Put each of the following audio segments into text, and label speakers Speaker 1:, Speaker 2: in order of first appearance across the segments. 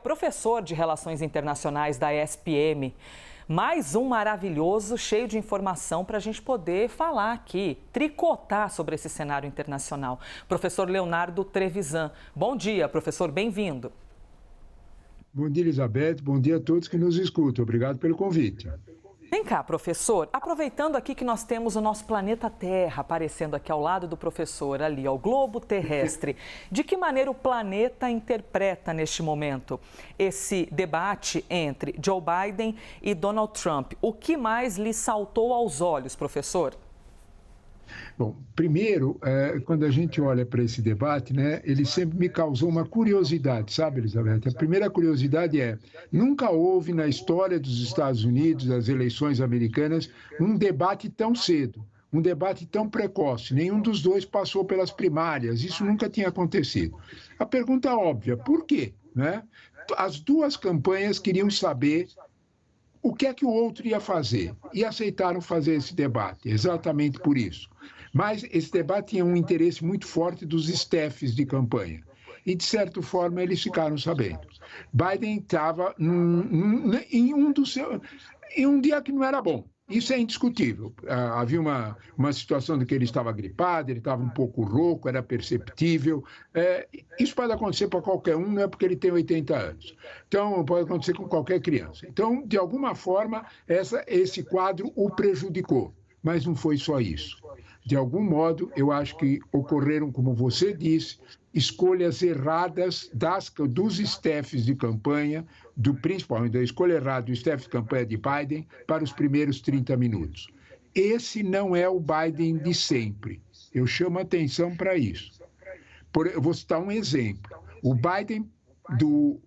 Speaker 1: Professor de Relações Internacionais da ESPM, mais um maravilhoso, cheio de informação para a gente poder falar aqui, tricotar sobre esse cenário internacional. Professor Leonardo Trevisan. Bom dia, professor, bem-vindo.
Speaker 2: Bom dia, Elizabeth. Bom dia a todos que nos escutam. Obrigado pelo convite.
Speaker 1: Vem cá, professor, aproveitando aqui que nós temos o nosso planeta Terra aparecendo aqui ao lado do professor, ali, ó, o globo terrestre. De que maneira o planeta interpreta neste momento esse debate entre Joe Biden e Donald Trump? O que mais lhe saltou aos olhos, professor?
Speaker 2: Bom, primeiro, quando a gente olha para esse debate, né, ele sempre me causou uma curiosidade, sabe, Elizabeth? A primeira curiosidade nunca houve na história dos Estados Unidos, das eleições americanas, um debate tão cedo, um debate tão precoce. Nenhum dos dois passou pelas primárias, isso nunca tinha acontecido. A pergunta é óbvia, por quê? Né? As duas campanhas queriam saber o que é que o outro ia fazer e aceitaram fazer esse debate, exatamente por isso. Mas esse debate tinha um interesse muito forte dos staffs de campanha e, de certa forma, eles ficaram sabendo. Biden estava em um dia que não era bom. Isso é indiscutível. Havia uma situação de que ele estava gripado, ele estava um pouco rouco, era perceptível. Isso pode acontecer para qualquer um, não é porque ele tem 80 anos. Então, pode acontecer com qualquer criança. Então, de alguma forma, esse quadro o prejudicou. Mas não foi só isso. De algum modo, eu acho que ocorreram, como você disse, escolhas erradas dos staffs de campanha, principalmente da escolha errada do staff de campanha de Biden para os primeiros 30 minutos. Esse não é o Biden de sempre. Eu chamo a atenção para isso. Eu vou citar um exemplo. O Biden do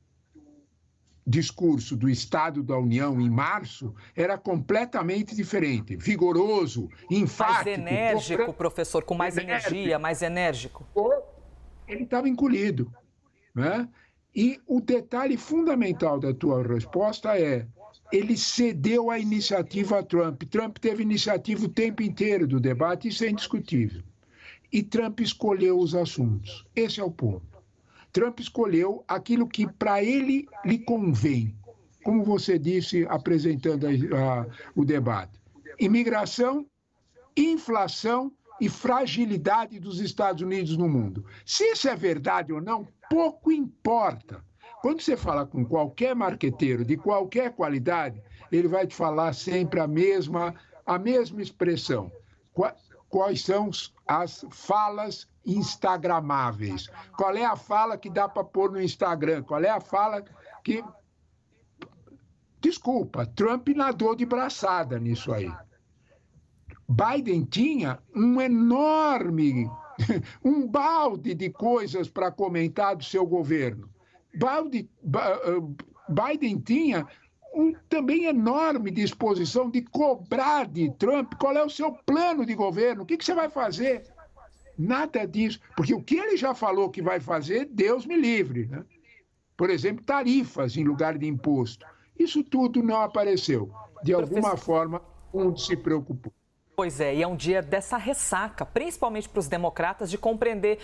Speaker 2: discurso do Estado da União em março era completamente diferente, vigoroso, enfático.
Speaker 1: Mais enérgico, professor, com mais energia, mais enérgico.
Speaker 2: Ele estava encolhido, né? E o detalhe fundamental da tua resposta ele cedeu a iniciativa a Trump. Trump teve iniciativa o tempo inteiro do debate, isso é indiscutível. E Trump escolheu os assuntos. Esse é o ponto. Trump escolheu aquilo que para ele lhe convém, como você disse apresentando o debate. Imigração, inflação e fragilidade dos Estados Unidos no mundo. Se isso é verdade ou não, pouco importa. Quando você fala com qualquer marqueteiro de qualquer qualidade, ele vai te falar sempre a mesma expressão. Quais são as falas instagramáveis? Qual é a fala que dá para pôr no Instagram? Qual é a fala que... Desculpa, Trump nadou de braçada nisso aí. Biden tinha um balde de coisas para comentar do seu governo. Biden tinha também enorme disposição de cobrar de Trump qual é o seu plano de governo, o que você vai fazer? Nada disso, porque o que ele já falou que vai fazer, Deus me livre, né? Por exemplo, tarifas em lugar de imposto. Isso tudo não apareceu. De alguma forma, onde se preocupou.
Speaker 1: Pois é, e é um dia dessa ressaca, principalmente para os democratas, de compreender,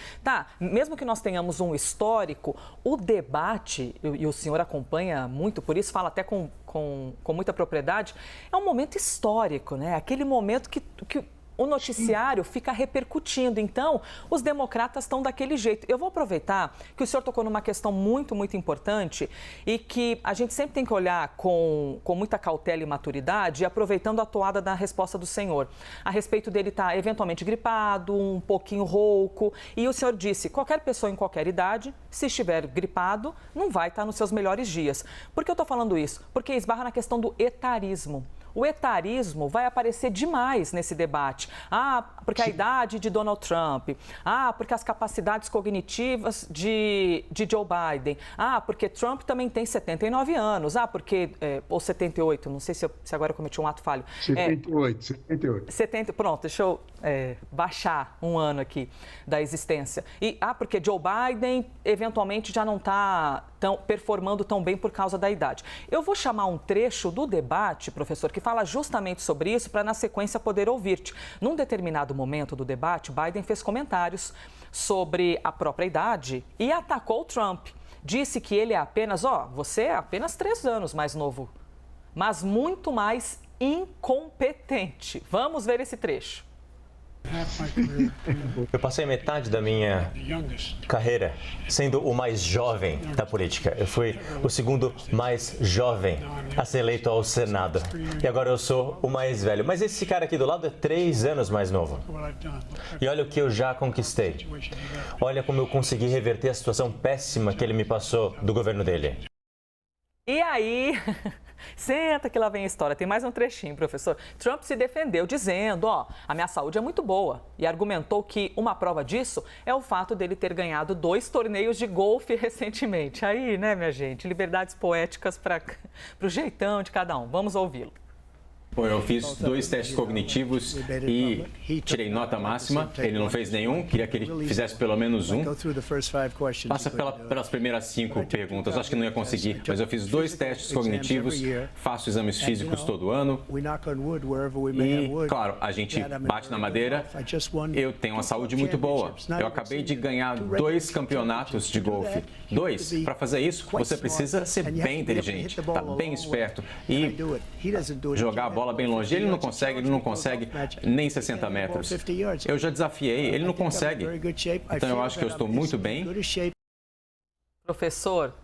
Speaker 1: mesmo que nós tenhamos um histórico, o debate, e o senhor acompanha muito, por isso fala até com muita propriedade, é um momento histórico, né? Aquele momento que o noticiário fica repercutindo. Então, os democratas estão daquele jeito. Eu vou aproveitar que o senhor tocou numa questão muito, muito importante e que a gente sempre tem que olhar com muita cautela e maturidade, aproveitando a toada da resposta do senhor. A respeito dele estar eventualmente gripado, um pouquinho rouco. E o senhor disse, qualquer pessoa em qualquer idade, se estiver gripado, não vai estar nos seus melhores dias. Por que eu estou falando isso? Porque esbarra na questão do etarismo. O etarismo vai aparecer demais nesse debate. Porque a idade de Donald Trump. Porque as capacidades cognitivas de Joe Biden. Porque Trump também tem 79 anos. Ou 78, não sei se agora eu cometi um ato falho.
Speaker 2: 78.
Speaker 1: 70, pronto, deixa eu baixar um ano aqui da existência. Porque Joe Biden eventualmente já não está performando tão bem por causa da idade. Eu vou chamar um trecho do debate, professor, que fala justamente sobre isso, para na sequência poder ouvir-te. Num determinado momento do debate, Biden fez comentários sobre a própria idade e atacou o Trump. disse que ele é apenas, você é apenas 3 anos mais novo, mas muito mais incompetente. Vamos ver esse trecho.
Speaker 3: Eu passei metade da minha carreira sendo o mais jovem da política. Eu fui o segundo mais jovem a ser eleito ao Senado. E agora eu sou o mais velho. Mas esse cara aqui do lado é 3 anos mais novo. E olha o que eu já conquistei. Olha como eu consegui reverter a situação péssima que ele me passou do governo dele.
Speaker 1: E aí, senta que lá vem a história. Tem mais um trechinho, professor. Trump se defendeu dizendo, a minha saúde é muito boa. E argumentou que uma prova disso é o fato dele ter ganhado 2 torneios de golfe recentemente. Aí, né, minha gente, liberdades poéticas para o jeitão de cada um. Vamos ouvi-lo.
Speaker 4: Bom, eu fiz 2 testes cognitivos e tirei nota máxima. Ele não fez nenhum, queria que ele fizesse pelo menos um. Passa pelas primeiras 5 perguntas, acho que não ia conseguir, mas eu fiz 2 testes cognitivos, faço exames físicos todo ano e, claro, a gente bate na madeira. Eu tenho uma saúde muito boa. Eu acabei de ganhar 2 campeonatos de golfe. 2. Para fazer isso, você precisa ser bem inteligente, tá bem esperto e jogar a bola bem longe. Ele não consegue nem 60 metros. Eu já desafiei, ele não consegue. Então eu acho que eu estou muito bem.
Speaker 1: Professor,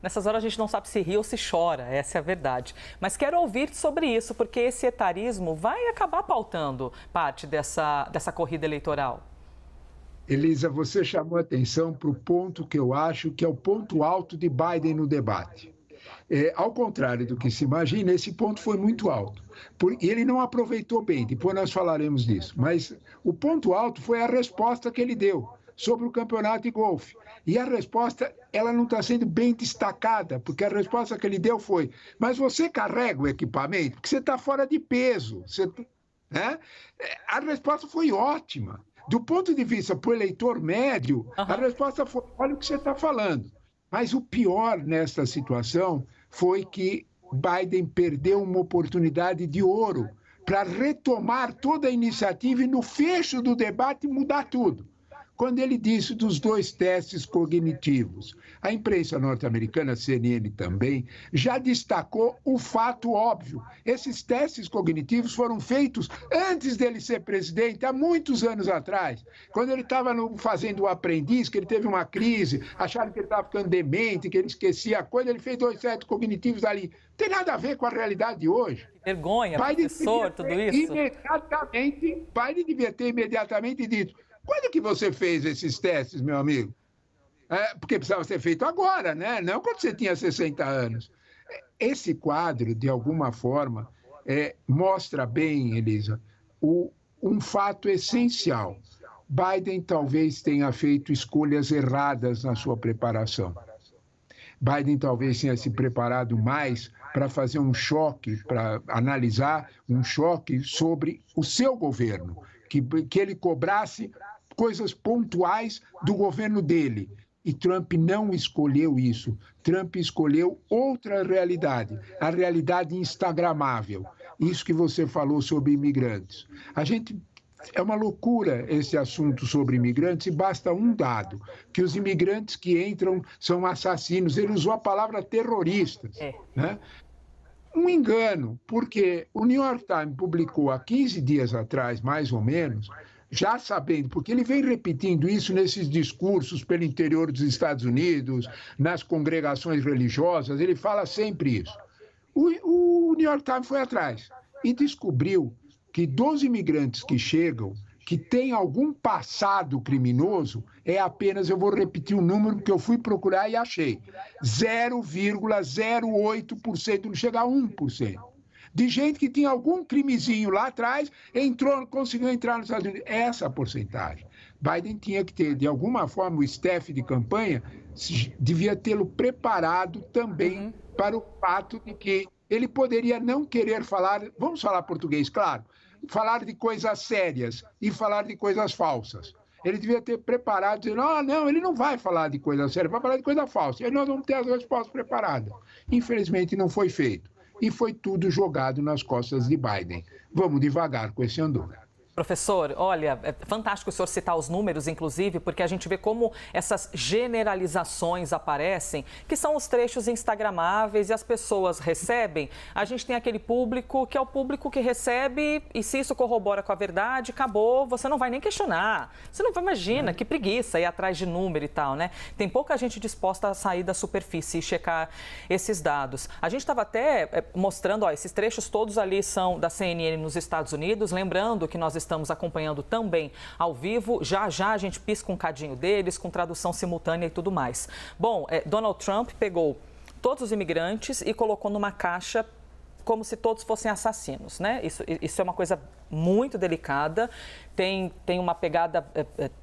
Speaker 1: nessas horas a gente não sabe se ri ou se chora, essa é a verdade. Mas quero ouvir sobre isso, porque esse etarismo vai acabar pautando parte dessa corrida eleitoral.
Speaker 2: Elisa, você chamou atenção para o ponto que eu acho que é o ponto alto de Biden no debate. Ao contrário do que se imagina, esse ponto foi muito alto. E ele não aproveitou bem, depois nós falaremos disso. Mas o ponto alto foi a resposta que ele deu sobre o campeonato de golfe. E a resposta, ela não está sendo bem destacada, porque a resposta que ele deu foi: mas você carrega o equipamento? Porque você está fora de peso. Né? A resposta foi ótima. Do ponto de vista para o eleitor médio, a resposta foi: olha o que você está falando. Mas o pior nesta situação foi que Biden perdeu uma oportunidade de ouro para retomar toda a iniciativa e, no fecho do debate, mudar tudo. Quando ele disse dos 2 testes cognitivos, a imprensa norte-americana, CNN também, já destacou o fato óbvio. Esses testes cognitivos foram feitos antes dele ser presidente, há muitos anos atrás. Quando ele estava fazendo o aprendiz, que ele teve uma crise, acharam que ele estava ficando demente, que ele esquecia a coisa, ele fez 2 testes cognitivos ali. Não tem nada a ver com a realidade de hoje.
Speaker 1: Que vergonha, professor, tudo isso.
Speaker 2: Biden devia ter imediatamente dito: quando que você fez esses testes, meu amigo? Porque precisava ser feito agora, né? Não quando você tinha 60 anos. Esse quadro, de alguma forma, mostra bem, Elisa, um fato essencial. Biden talvez tenha feito escolhas erradas na sua preparação. Biden talvez tenha se preparado mais para fazer um choque, para analisar um choque sobre o seu governo, que ele cobrasse coisas pontuais do governo dele. E Trump não escolheu isso. Trump escolheu outra realidade, a realidade instagramável. Isso que você falou sobre imigrantes. É uma loucura esse assunto sobre imigrantes, e basta um dado, que os imigrantes que entram são assassinos. Ele usou a palavra terroristas. Né? Um engano, porque o New York Times publicou há 15 dias atrás, mais ou menos, já sabendo, porque ele vem repetindo isso nesses discursos pelo interior dos Estados Unidos, nas congregações religiosas, ele fala sempre isso. O New York Times foi atrás e descobriu que dos imigrantes que chegam, que têm algum passado criminoso, é apenas, eu vou repetir o número que eu fui procurar e achei, 0,08%, não chega a 1%. De gente que tinha algum crimezinho lá atrás, conseguiu entrar nos Estados Unidos. Essa porcentagem. Biden tinha que ter, de alguma forma, o staff de campanha devia tê-lo preparado também para o fato de que ele poderia não querer falar, vamos falar português, claro, falar de coisas sérias e falar de coisas falsas. Ele devia ter preparado, dizendo: não, ele não vai falar de coisa séria, vai falar de coisa falsa. E nós vamos ter as respostas preparadas. Infelizmente, não foi feito. E foi tudo jogado nas costas de Biden. Vamos devagar com esse andor.
Speaker 1: Professor, olha, é fantástico o senhor citar os números, inclusive, porque a gente vê como essas generalizações aparecem, que são os trechos instagramáveis e as pessoas recebem. A gente tem aquele público que é o público que recebe e se isso corrobora com a verdade, acabou, você não vai nem questionar. Você não imagina, que preguiça ir atrás de número e tal, né? Tem pouca gente disposta a sair da superfície e checar esses dados. A gente estava até mostrando, ó, esses trechos todos ali são da CNN nos Estados Unidos, lembrando que nós estamos acompanhando também ao vivo. Já já a gente pisca um cadinho deles, com tradução simultânea e tudo mais. Bom, Donald Trump pegou todos os imigrantes e colocou numa caixa como se todos fossem assassinos, né? Isso é uma coisa muito delicada, tem uma pegada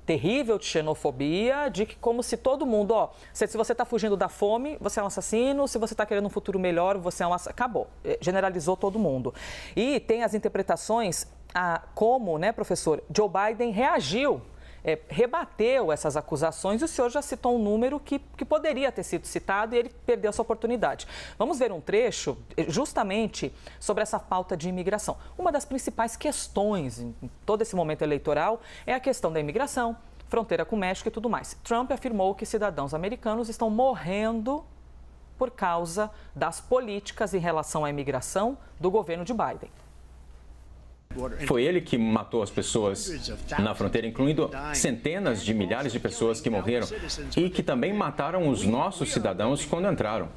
Speaker 1: terrível de xenofobia, de que como se todo mundo, ó, se você está fugindo da fome, você é um assassino, se você está querendo um futuro melhor, você é um assassino. Acabou, generalizou todo mundo. E tem as interpretações a como, né, professor, Joe Biden reagiu, rebateu essas acusações e o senhor já citou um número que poderia ter sido citado e ele perdeu essa oportunidade. Vamos ver um trecho justamente sobre essa pauta de imigração. Uma das principais questões em todo esse momento eleitoral é a questão da imigração, fronteira com o México e tudo mais. Trump afirmou que cidadãos americanos estão morrendo por causa das políticas em relação à imigração do governo de Biden.
Speaker 4: Foi ele que matou as pessoas na fronteira, incluindo centenas de milhares de pessoas que morreram e que também mataram os nossos cidadãos quando entraram.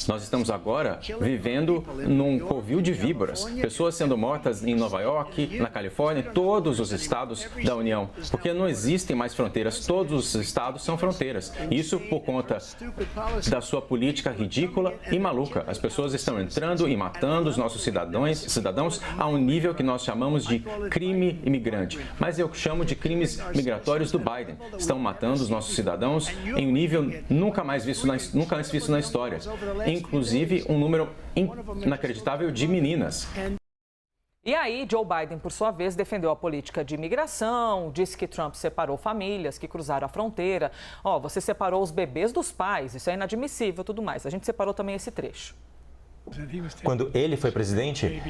Speaker 4: Nós estamos agora vivendo num covil de víboras, pessoas sendo mortas em Nova York, na Califórnia, todos os estados da União, porque não existem mais fronteiras, todos os estados são fronteiras. Isso por conta da sua política ridícula e maluca. As pessoas estão entrando e matando os nossos cidadãos a um nível que nós chamamos de crime imigrante, mas eu chamo de crimes migratórios do Biden. Estão matando os nossos cidadãos em um nível nunca antes visto na história, inclusive um número inacreditável de meninas.
Speaker 1: E aí, Joe Biden, por sua vez, defendeu a política de imigração, disse que Trump separou famílias que cruzaram a fronteira. Ó, você separou os bebês dos pais, isso é inadmissível, tudo mais. A gente separou também esse trecho.
Speaker 3: Quando ele foi presidente,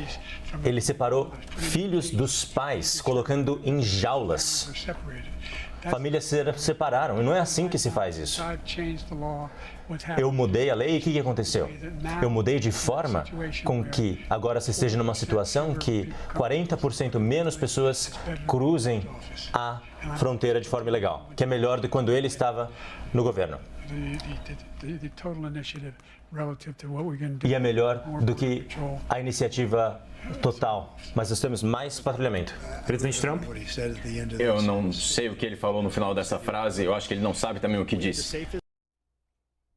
Speaker 3: ele separou filhos dos pais, colocando em jaulas. Famílias se separaram, e não é assim que se faz isso. Eu mudei a lei e o que aconteceu? Eu mudei de forma com que agora se esteja numa situação que 40% menos pessoas cruzem a fronteira de forma ilegal, que é melhor do que quando ele estava no governo. E é melhor do que a iniciativa total, mas nós temos mais patrulhamento.
Speaker 5: Presidente Trump?
Speaker 4: Eu não sei o que ele falou no final dessa frase, eu acho que ele não sabe também o que disse.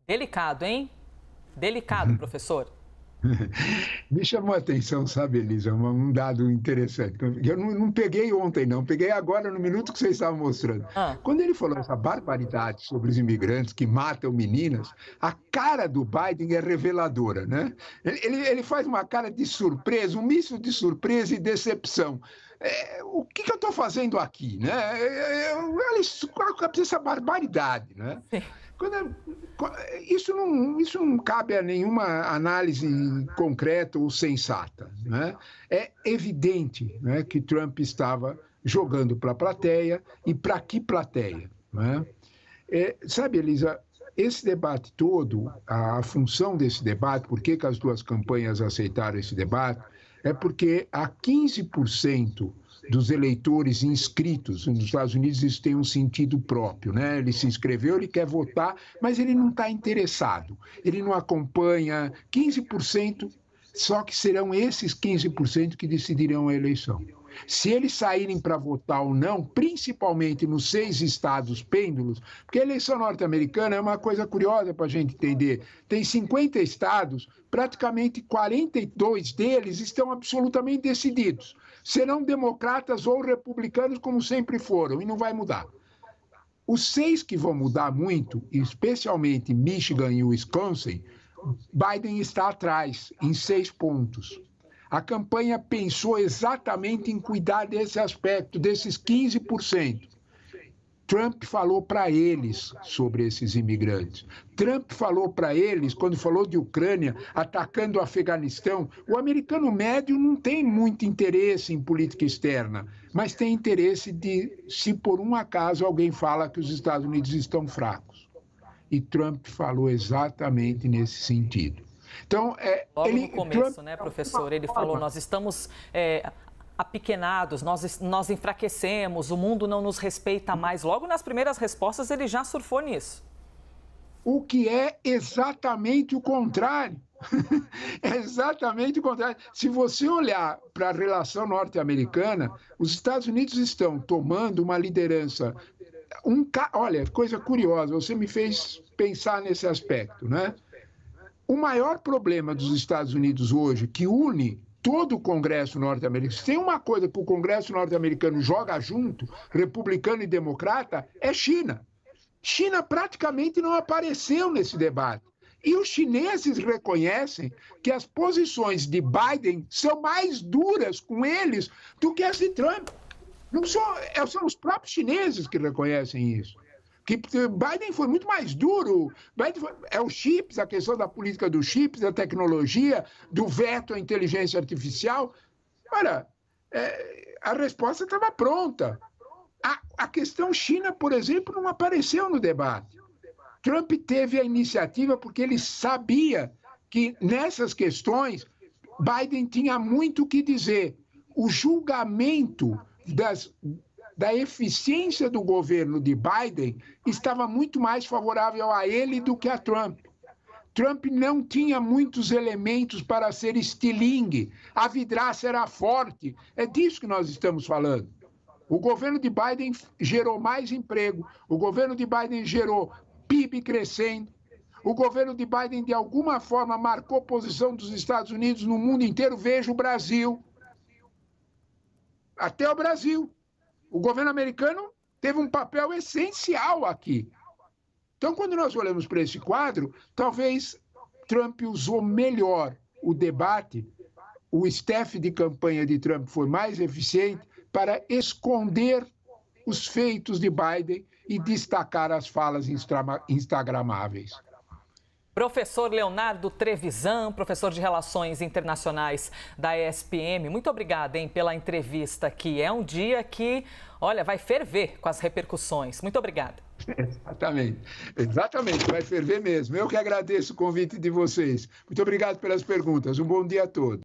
Speaker 1: Delicado, hein? Delicado, professor.
Speaker 2: Me chamou a atenção, sabe, Elisa, um dado interessante. Eu não peguei ontem, não. Peguei agora, no minuto que vocês estavam mostrando. Quando ele falou essa barbaridade sobre os imigrantes que matam meninas, a cara do Biden é reveladora, né? Ele faz uma cara de surpresa, um misto de surpresa e decepção. O que eu estou fazendo aqui, né? Essa barbaridade, né? Isso não cabe a nenhuma análise concreta ou sensata, né? É evidente, né, que Trump estava jogando para a plateia e para que plateia, né? Sabe, Elisa, esse debate todo, a função desse debate, por que as duas campanhas aceitaram esse debate, é porque há 15% dos eleitores inscritos nos Estados Unidos, isso tem um sentido próprio, né? Ele se inscreveu, ele quer votar, mas ele não está interessado, ele não acompanha. 15%, só que serão esses 15% que decidirão a eleição. Se eles saírem para votar ou não, principalmente nos 6 estados pêndulos, porque a eleição norte-americana é uma coisa curiosa para a gente entender. Tem 50 estados, praticamente 42 deles estão absolutamente decididos. Serão democratas ou republicanos como sempre foram, e não vai mudar. Os 6 que vão mudar muito, especialmente Michigan e Wisconsin, Biden está atrás, em 6 pontos. A campanha pensou exatamente em cuidar desse aspecto, desses 15%. Trump falou para eles sobre esses imigrantes. Trump falou para eles, quando falou de Ucrânia, atacando o Afeganistão, o americano médio não tem muito interesse em política externa, mas tem interesse de, se por um acaso alguém fala que os Estados Unidos estão fracos. E Trump falou exatamente nesse sentido. Então,
Speaker 1: logo no começo, né, professor, ele falou, nós estamos apequenados, nós enfraquecemos, o mundo não nos respeita mais. Logo nas primeiras respostas ele já surfou nisso.
Speaker 2: O que é exatamente o contrário. É exatamente o contrário. Se você olhar para a relação norte-americana, os Estados Unidos estão tomando uma liderança. Olha, coisa curiosa, você me fez pensar nesse aspecto, né? O maior problema dos Estados Unidos hoje, que une todo o Congresso norte-americano, se tem uma coisa que o Congresso norte-americano joga junto, republicano e democrata, é China. China praticamente não apareceu nesse debate. E os chineses reconhecem que as posições de Biden são mais duras com eles do que as de Trump. Não são os próprios chineses que reconhecem isso. Que Biden foi muito mais duro. É os chips, a questão da política dos chips, da tecnologia, do veto à inteligência artificial. Olha, a resposta estava pronta. A questão China, por exemplo, não apareceu no debate. Trump teve a iniciativa porque ele sabia que nessas questões Biden tinha muito o que dizer. O julgamento da eficiência do governo de Biden estava muito mais favorável a ele do que a Trump. Trump não tinha muitos elementos para ser estilingue. A vidraça era forte. É disso que nós estamos falando. O governo de Biden gerou mais emprego. O governo de Biden gerou PIB crescendo. O governo de Biden, de alguma forma, marcou a posição dos Estados Unidos no mundo inteiro. Veja o Brasil. Até o Brasil. O governo americano teve um papel essencial aqui. Então, quando nós olhamos para esse quadro, talvez Trump usou melhor o debate, o staff de campanha de Trump foi mais eficiente para esconder os feitos de Biden e destacar as falas instagramáveis.
Speaker 1: Professor Leonardo Trevisan, professor de Relações Internacionais da ESPM, muito obrigada, pela entrevista aqui. É um dia que, olha, vai ferver com as repercussões. Muito obrigada.
Speaker 2: Exatamente, vai ferver mesmo. Eu que agradeço o convite de vocês. Muito obrigado pelas perguntas. Um bom dia a todos.